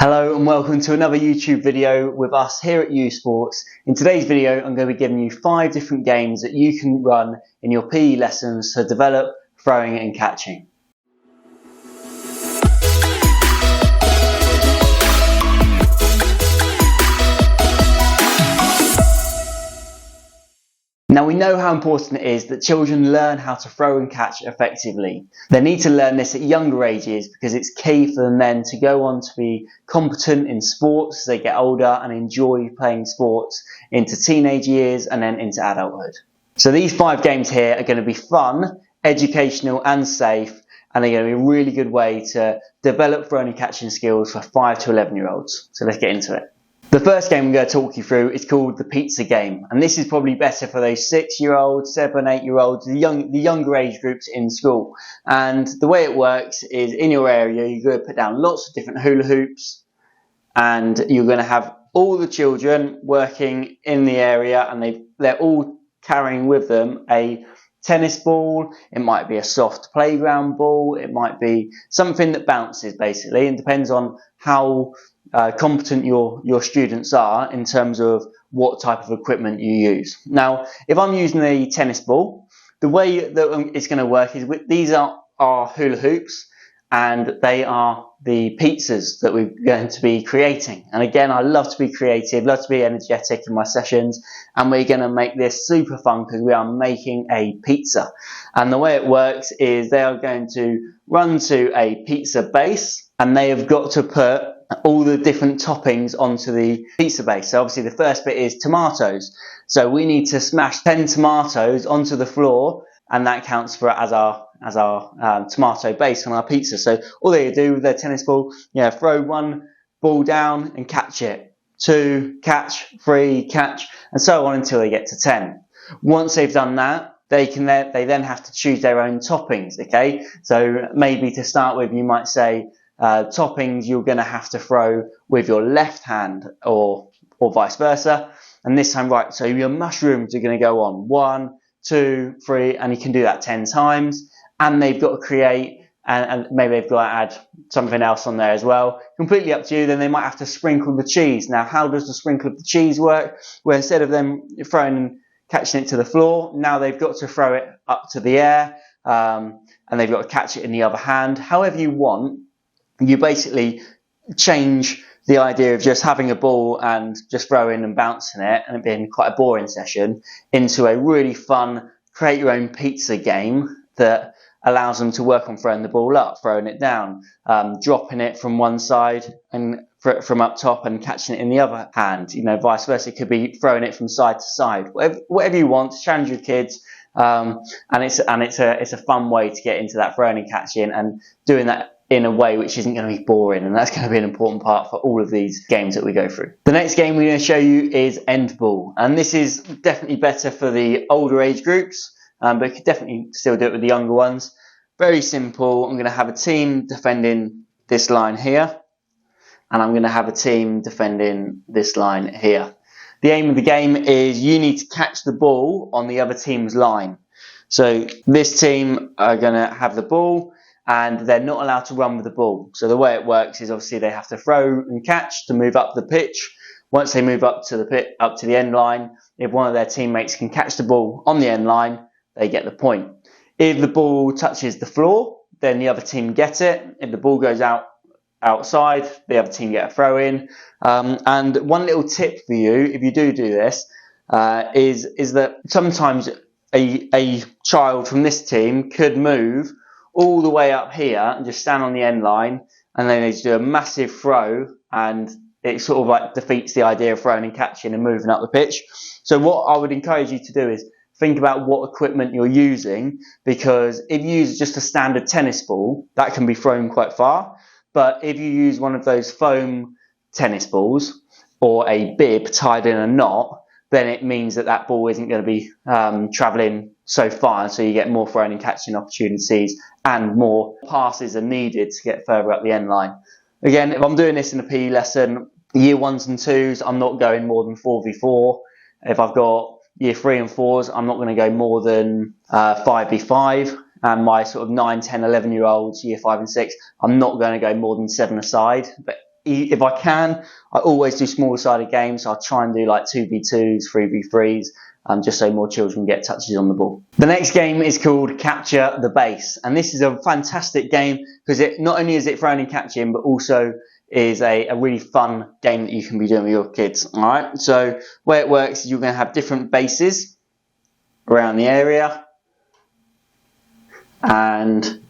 Hello and welcome to another YouTube video with us here at U Sports. In today's video I'm going to be giving you 5 different games that you can run in your PE lessons to develop throwing and catching. Now we know how important it is that children learn how to throw and catch effectively. They need to learn this at younger ages because it's key for them then to go on to be competent in sports as they get older and enjoy playing sports into teenage years and then into adulthood. So these 5 games here are going to be fun, educational and safe, and they're going to be a really good way to develop throwing and catching skills for 5 to 11-year-olds. So let's get into it. The first game I'm going to talk you through is called the pizza game, and this is probably better for those 6-year-olds, 7, 8-year-olds, the younger age groups in school. And the way it works is in your area you're going to put down lots of different hula hoops, and you're going to have all the children working in the area, and they're all carrying with them a tennis ball. It might be a soft playground ball, it might be something that bounces basically, and depends on how competent your students are in terms of what type of equipment you use. Now, if I'm using a tennis ball, the way that it's going to work is these are our hula hoops, and they are the pizzas that we're going to be creating. And again, I love to be creative, love to be energetic in my sessions, and we're going to make this super fun because we are making a pizza. And the way it works is they are going to run to a pizza base, and they have got to put all the different toppings onto the pizza base. So obviously the first bit is tomatoes. So we need to smash 10 tomatoes onto the floor, and that counts for as our tomato base on our pizza. So all they do with their tennis ball, throw 1 ball down and catch it, 2 catch, 3 catch, and so on until they get to 10. Once they've done that, they then have to choose their own toppings. Okay, so maybe to start with, you might say toppings you're going to have to throw with your left hand, or vice versa. And this time, right, so your mushrooms are going to go on 1, 2, 3, and you can do that 10 times. And they've got to create, and maybe they've got to add something else on there as well. Completely up to you. Then they might have to sprinkle the cheese. Now, how does the sprinkle of the cheese work? Well, instead of them throwing and catching it to the floor, now they've got to throw it up to the air, and they've got to catch it in the other hand. However you want, you basically change the idea of just having a ball and just throwing and bouncing it and it being quite a boring session into a really fun create your own pizza game that allows them to work on throwing the ball up, throwing it down, dropping it from one side and from up top and catching it in the other hand. Vice versa. It could be throwing it from side to side. Whatever you want, challenge your kids, and it's a fun way to get into that throwing and catching, and doing that in a way which isn't going to be boring, and that's going to be an important part for all of these games that we go through. The next game we're going to show you is Endball, and this is definitely better for the older age groups, but you could definitely still do it with the younger ones. Very simple. I'm going to have a team defending this line here, and I'm going to have a team defending this line here. The aim of the game is you need to catch the ball on the other team's line. So this team are going to have the ball, and they're not allowed to run with the ball. So the way it works is obviously they have to throw and catch to move up the pitch. Once they move up to the end line, if one of their teammates can catch the ball on the end line, they get the point. If the ball touches the floor, then the other team get it. If the ball goes outside, the other team get a throw in. And one little tip for you, if you do this, is that sometimes a child from this team could move all the way up here and just stand on the end line, and then they just do a massive throw, and it sort of like defeats the idea of throwing and catching and moving up the pitch. So what I would encourage you to do is think about what equipment you're using, because if you use just a standard tennis ball, that can be thrown quite far. But if you use one of those foam tennis balls or a bib tied in a knot, then it means that ball isn't going to be travelling so far, so you get more throwing and catching opportunities, and more passes are needed to get further up the end line. Again, if I'm doing this in a PE lesson, year 1s and 2s, I'm not going more than 4v4. If I've got year 3 and 4s, I'm not going to go more than 5v5. And my sort of 9, 10, 11-year-olds, year 5 and 6, I'm not going to go more than 7 aside. But if I can, I always do smaller sided games. So I'll try and do like 2v2s, 3v3s, just so more children get touches on the ball. The next game is called Capture the Base, and this is a fantastic game because it not only is it throwing and catching, but also is a really fun game that you can be doing with your kids. All right, so the way it works is you're going to have different bases around the area, and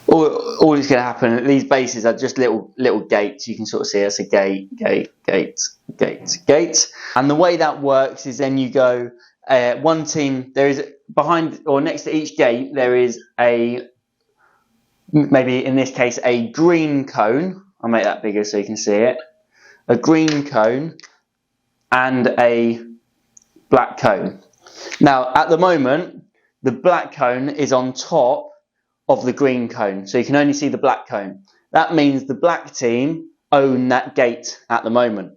all is going to happen. These bases are just little gates. You can sort of see it's a gate, gate. And the way that works is then you go, one team, there is behind or next to each gate, there is maybe in this case, a green cone. I'll make that bigger so you can see it. A green cone and a black cone. Now, at the moment, the black cone is on top of the green cone, so you can only see the black cone. That means the black team own that gate at the moment.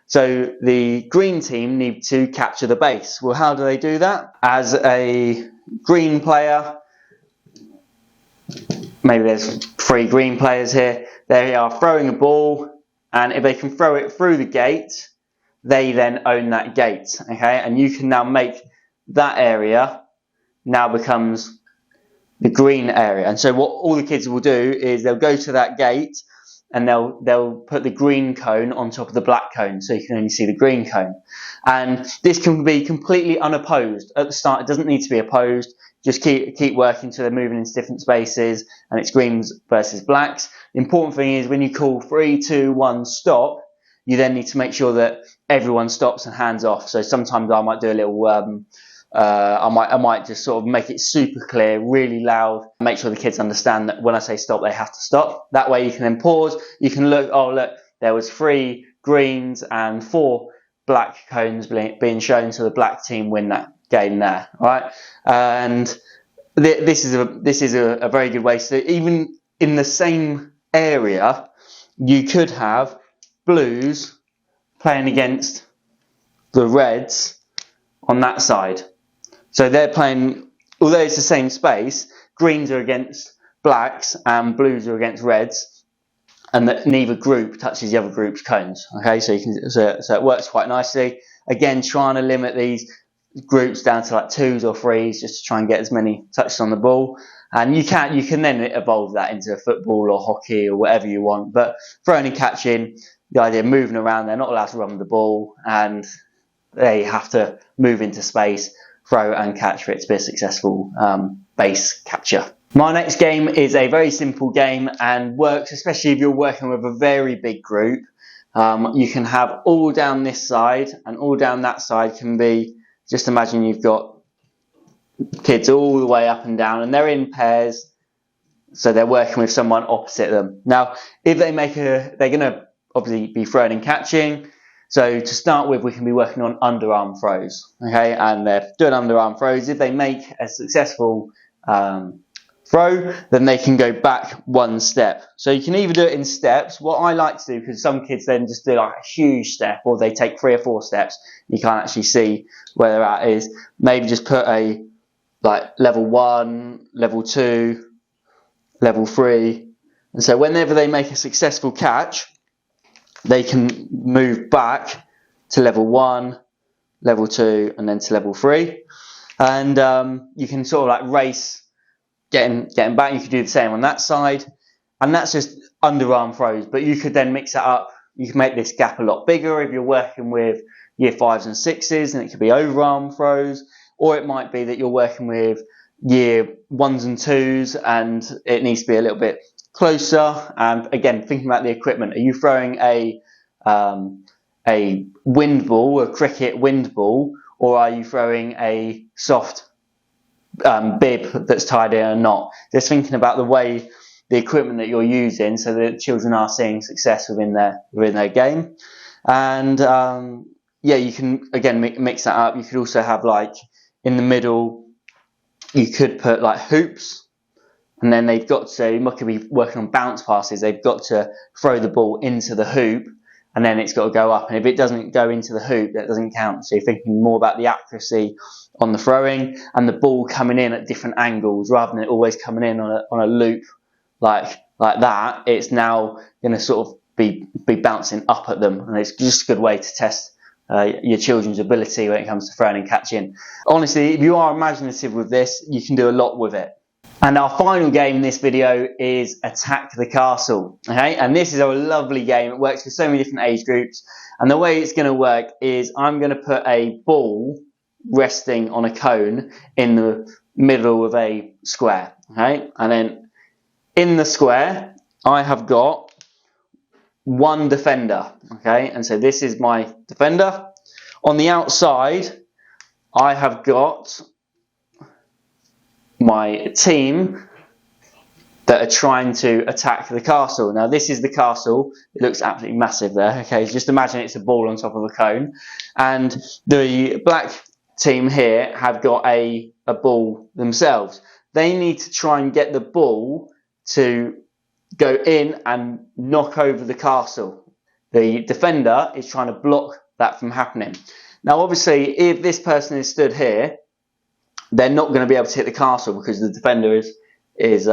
So the green team need to capture the base. Well, how do they do that? As a green player, maybe there's 3 green players here, they are throwing a ball, and if they can throw it through the gate, they then own that gate, okay? And you can now make that area now becomes the green area. And so what all the kids will do is they'll go to that gate and they'll put the green cone on top of the black cone, so you can only see the green cone. And this can be completely unopposed. At the start, it doesn't need to be opposed. Just keep working until they're moving into different spaces and it's greens versus blacks. The important thing is when you call 3, 2, 1, stop, you then need to make sure that everyone stops and hands off. So sometimes I might do a little I might just sort of make it super clear, really loud, make sure the kids understand that when I say stop, they have to stop. That way you can then pause, you can look, oh look, there was 3 greens and 4 black cones being shown, so the black team win that game there, right? And this is a very good way. So even in the same area, you could have blues playing against the reds on that side. So they're playing, although it's the same space, greens are against blacks and blues are against reds, and that neither group touches the other group's cones. Okay, so it works quite nicely. Again, trying to limit these groups down to like 2s or 3s just to try and get as many touches on the ball. And you can then evolve that into football or hockey or whatever you want. But throwing and catching, the idea of moving around, they're not allowed to run with the ball and they have to move into space, throw and catch for it to be a successful base capture. My next game is a very simple game and works especially if you're working with a very big group. You can have all down this side and all down that side can be, just imagine you've got kids all the way up and down and they're in pairs, so they're working with someone opposite them. Now, if they they're going to obviously be throwing and catching. So to start with, we can be working on underarm throws, okay? And they're doing underarm throws. If they make a successful throw, then they can go back 1 step. So you can either do it in steps. What I like to do, because some kids then just do like a huge step, or they take 3 or 4 steps. You can't actually see where they're at. Is maybe just put a like level 1, level 2, level 3, and so whenever they make a successful catch, they can move back to level 1, level 2, and then to level 3. And you can sort of like race getting back. You could do the same on that side. And that's just underarm throws. But you could then mix it up. You can make this gap a lot bigger if you're working with year 5s and 6s, and it could be overarm throws. Or it might be that you're working with year 1s and 2s, and it needs to be a little bit closer. And again, thinking about the equipment, are you throwing a wind ball, a cricket wind ball, or are you throwing a soft bib that's tied in a knot? Just thinking about the way the equipment that you're using, so that children are seeing success within their game. And yeah, you can again mix that up. You could also have like in the middle, you could put like hoops. And then they've got to, you might be working on bounce passes, they've got to throw the ball into the hoop and then it's got to go up. And if it doesn't go into the hoop, that doesn't count. So you're thinking more about the accuracy on the throwing and the ball coming in at different angles rather than it always coming in on a loop, like like that, it's now going to sort of be bouncing up at them, and it's just a good way to test your children's ability when it comes to throwing and catching. Honestly, if you are imaginative with this, you can do a lot with it. And our final game in this video is Attack the Castle. Okay, and this is a lovely game. It works for so many different age groups. And the way it's going to work is I'm going to put a ball resting on a cone in the middle of a square. Okay, and then in the square I have got one defender. Okay, and so this is my defender. On the outside I have got my team that are trying to attack the castle. Now this is the castle. It looks absolutely massive there. Okay, just imagine it's a ball on top of a cone, and the black team here have got a ball themselves. They need to try and get the ball to go in and knock over the castle. The defender is trying to block that from happening. Now obviously if this person is stood here, they're not going to be able to hit the castle because the defender is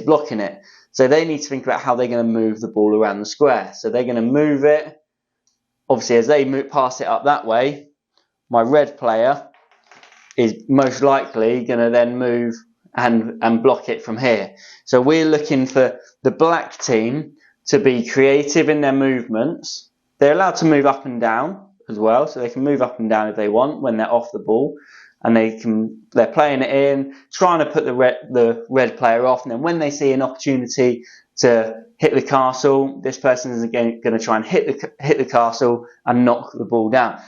blocking it. So they need to think about how they're going to move the ball around the square. So they're going to move it. Obviously, as they pass it up that way, my red player is most likely going to then move and block it from here. So we're looking for the black team to be creative in their movements. They're allowed to move up and down as well, so they can move up and down if they want when they're off the ball. And they're playing it in, trying to put the red player off, and then when they see an opportunity to hit the castle, this person is again going to try and hit the castle and knock the ball down.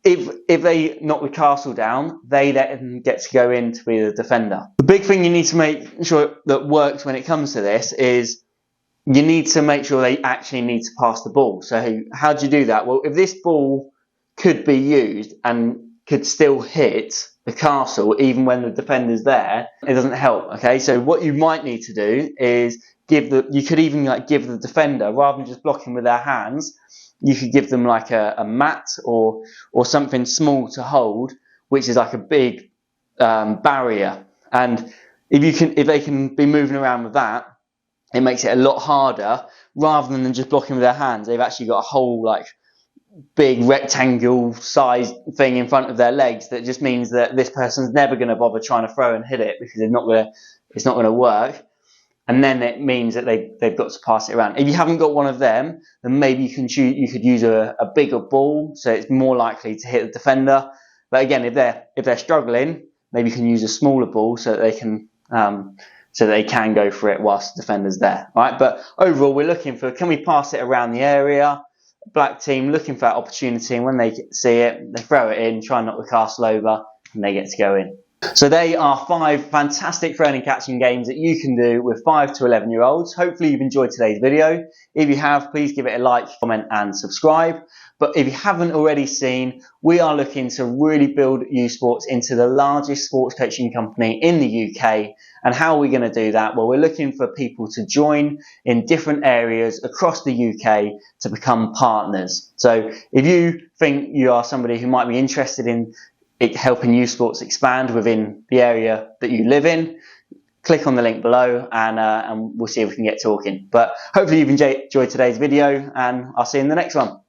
If they knock the castle down, they then get to go in to be the defender. The big thing you need to make sure that works when it comes to this is you need to make sure they actually need to pass the ball. So how do you do that? Well, if this ball could be used and could still hit the castle even when the defender's there, it doesn't help. Okay, so what you might need to do is you could even give the defender, rather than just blocking with their hands, you could give them like a mat or something small to hold, which is like a big barrier. And if they can be moving around with that, it makes it a lot harder. Rather than just blocking with their hands, they've actually got a whole like big rectangle sized thing in front of their legs that just means that this person's never going to bother trying to throw and hit it because it's not going to work. And then it means that they've got to pass it around. If you haven't got one of them, then maybe you could use a bigger ball, so it's more likely to hit the defender. But again, if they're struggling, maybe you can use a smaller ball so that they can go for it whilst the defender's there. All right? But overall, we're looking for, can we pass it around the area? Black team looking for that opportunity, and when they see it, they throw it in, try and knock the castle over, and they get to go in. So they are 5 fantastic throwing and catching games that you can do with 5 to 11-year-olds. Hopefully you've enjoyed today's video. If you have, please give it a like, comment and subscribe. But if you haven't already seen, we are looking to really build U Sports into the largest sports coaching company in the UK. And how are we going to do that? Well, we're looking for people to join in different areas across the UK to become partners. So if you think you are somebody who might be interested in helping U Sports expand within the area that you live in, click on the link below and we'll see if we can get talking. But hopefully you've enjoyed today's video, and I'll see you in the next one.